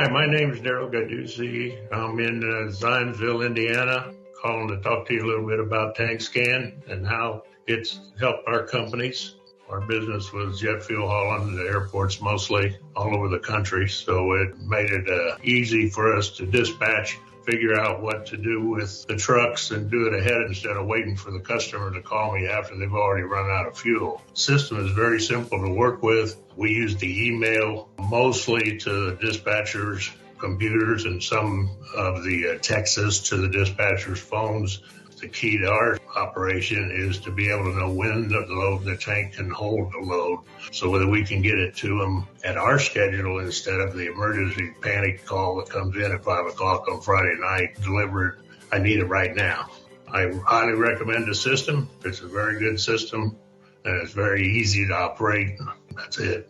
Hi, my name is Daryl Gaduzzi. I'm in Zionsville, Indiana, calling to talk to you a little bit about TankScan and how it's helped our companies. Our business was jet fuel hauling to airports mostly all over the country, so it made it easy for us to dispatch, figure out what to do with the trucks and do it ahead instead of waiting for the customer to call me after they've already run out of fuel. The system is very simple to work with. We use the email mostly to the dispatchers' computers and some of the texts to the dispatchers' phones. The key to our operation is to be able to know when the tank can hold the load so that we can get it to them at our schedule instead of the emergency panic call that comes in at 5 o'clock on Friday night, delivered, I need it right now. I highly recommend the system. It's a very good system and it's very easy to operate. That's it.